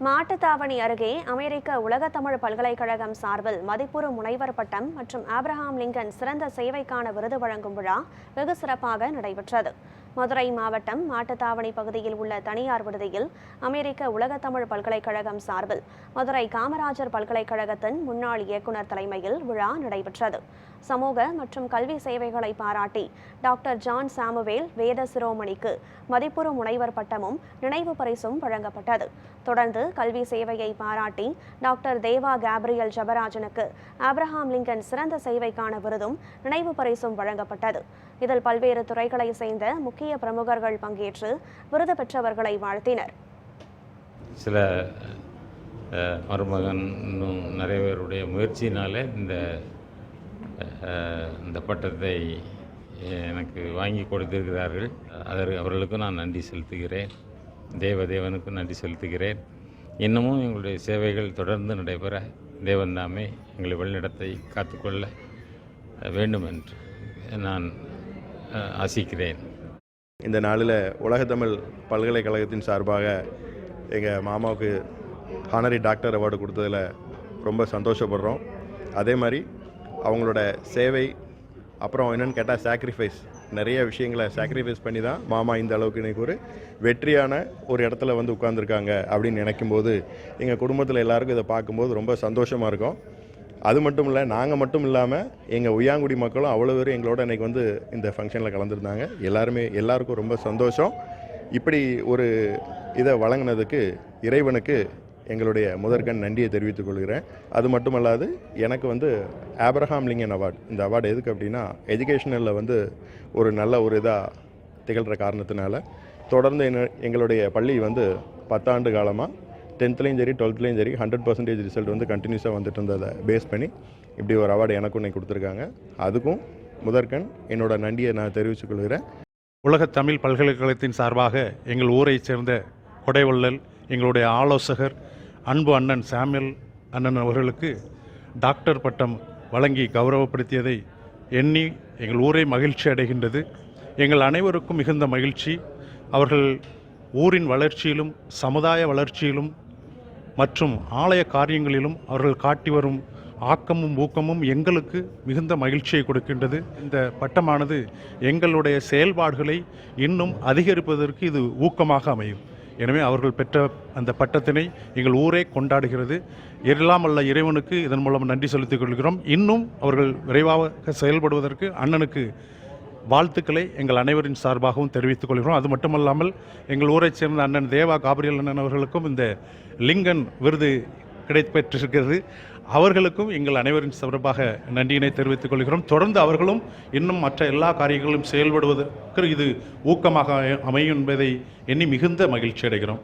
மாட்டுத்தாவணி அருகே அமெரிக்க உலகத்தமிழ் பல்கலைக்கழகம் சார்பில் மதிப்புறு முனைவர் பட்டம் மற்றும் ஆப்ரஹாம் லிங்கன் சிறந்த சேவைக்கான விருது வழங்கும் விழா வெகு சிறப்பாக நடைபெற்றது. மதுரை மாவட்டம் மாட்டுத்தாவணி பகுதியில் உள்ள தனியார் விடுதியில் அமெரிக்க உலகத்தமிழ் பல்கலைக்கழகம் சார்பில் மதுரை காமராஜர் பல்கலைக்கழகத்தின் முன்னாள் இயக்குநர் தலைமையில் விழா நடைபெற்றது. சமூக மற்றும் கல்வி சேவைகளை பாராட்டி டாக்டர் ஜான் சாமுவேல் வேத சிரோமணிக்கு மதிப்புறு முனைவர் பட்டமும் நினைவு பரிசும் வழங்கப்பட்டது. தொடர்ந்து கல்வி சேவையை பாராட்டி டாக்டர் தேவா கேப்ரியல் ஜபராஜனுக்கு ஆப்ரஹாம் லிங்கன் சிறந்த சேவைக்கான விருதும் நினைவு பரிசும் வழங்கப்பட்டது. இதில் பல்வேறு துறைகளை சேர்ந்த முக்கிய பிரமுகர்கள் பங்கேற்று விருது பெற்றவர்களை வாழ்த்தினர். சில மருமகன் இன்னும் நிறைய பேருடைய முயற்சியினால இந்த பட்டத்தை எனக்கு வாங்கி கொடுத்திருக்கிறார்கள். அவர்களுக்கும் நான் நன்றி செலுத்துகிறேன். தேவனுக்கும் நன்றி செலுத்துகிறேன். இன்னமும் எங்களுடைய சேவைகள் தொடர்ந்து நடைபெற தேவன் தாமே எங்களை வழிநடத்தை காத்துக்கொள்ள வேண்டும் என்று நான் ஆசிக்கிறேன். இந்த நாளில் உலகத்தமிழ் பல்கலைக்கழகத்தின் சார்பாக எங்கள் மாமாவுக்கு ஹானரி டாக்டர் அவார்டு கொடுத்ததில் ரொம்ப சந்தோஷப்படுறோம். அதே மாதிரி அவங்களோட சேவை அப்புறம் என்னென்னு கேட்டால் சாக்ரிஃபைஸ், நிறைய விஷயங்களை சாக்ரிஃபைஸ் பண்ணி தான் மாமா இந்த அளவுக்கு இன்றைக்கி ஒரு வெற்றியான ஒரு இடத்துல வந்து உட்கார்ந்துருக்காங்க அப்படின்னு நினைக்கும்போது எங்கள் குடும்பத்தில் எல்லாருக்கும் இதை பார்க்கும்போது ரொம்ப சந்தோஷமாக இருக்கும். அது மட்டும் இல்லை, நாங்கள் மட்டும் இல்லாமல் எங்கள் உய்யாங்குடி மக்களும் அவ்வளோ பேர் எங்களோட இன்றைக்கி வந்து இந்த ஃபங்க்ஷனில் கலந்துருந்தாங்க. எல்லாருக்கும் ரொம்ப சந்தோஷம். இப்படி ஒரு இதை வழங்கினதுக்கு இறைவனுக்கு எங்களுடைய முதற்கண் நன்றியை தெரிவித்துக் கொள்கிறேன். அது மட்டுமல்லாது எனக்கு வந்து ஆப்ரஹாம் லிங்கன் அவார்டு, இந்த அவார்டு எதுக்கு அப்படின்னா எஜுகேஷனில் வந்து ஒரு நல்ல ஒரு இதாக திகழ்கிற காரணத்தினால தொடர்ந்து எங்களுடைய பள்ளி வந்து 10 ஆண்டு காலமாக 10th சரி 12th சரி 100% ரிசல்ட் வந்து கண்டினியூஸாக வந்துட்டு இருந்ததை பேஸ் பண்ணி இப்படி ஒரு அவார்டு எனக்கும் இன்னைக்கு கொடுத்துருக்காங்க. அதுக்கும் முதற்கண் என்னோட நன்றியை நான் தெரிவித்துக் கொள்கிறேன். உலகத் தமிழ் பல்கலைக்கழகத்தின் சார்பாக எங்கள் ஊரை சேர்ந்த கொடைவள்ளல் எங்களுடைய ஆலோசகர் அன்பு அண்ணன் சாமுவேல் அண்ணன் அவர்களுக்கு டாக்டர் பட்டம் வழங்கி கௌரவப்படுத்தியதை எண்ணி எங்கள் ஊரை மகிழ்ச்சி அடைகின்றது. எங்கள் அனைவருக்கும் மிகுந்த மகிழ்ச்சி. அவர்கள் ஊரின் வளர்ச்சியிலும் சமுதாய வளர்ச்சியிலும் மற்றும் ஆலய காரியங்களிலும் அவர்கள் காட்டி வரும் ஆக்கமும் ஊக்கமும் எங்களுக்கு மிகுந்த மகிழ்ச்சியை கொடுக்கின்றது. இந்த பட்டமானது எங்களுடைய செயல்பாடுகளை இன்னும் அதிகரிப்பதற்கு இது ஊக்கமாக அமையும். எனவே அவர்கள் பெற்ற அந்த பட்டத்தினை எங்கள் ஊரே கொண்டாடுகிறது. எல்லாம் அல்ல இறைவனுக்கு இதன் மூலம் நன்றி செலுத்திக் கொள்கிறோம். இன்னும் அவர்கள் விரைவாக செயல்படுவதற்கு அண்ணனுக்கு வாழ்த்துக்களை எங்கள் அனைவரின் சார்பாகவும் தெரிவித்துக் கொள்கிறோம். அது மட்டுமல்லாமல் எங்கள் ஊரைச் சேர்ந்த அண்ணன் தேவா காபிரியல் அண்ணன் அவர்களுக்கும் இந்த லிங்கன் விருது கிடைக்கப்பெற்றிருக்கிறது. அவர்களுக்கும் எங்கள் அனைவரின் சார்பாக நன்றியினை தெரிவித்துக் கொள்கிறோம். தொடர்ந்து அவர்களும் இன்னும் மற்ற எல்லா காரியங்களிலும் செயல்படுவதற்கு இது ஊக்கமாக அமையும் என்பதை எண்ணி மிகுந்த மகிழ்ச்சி அடைகிறோம்.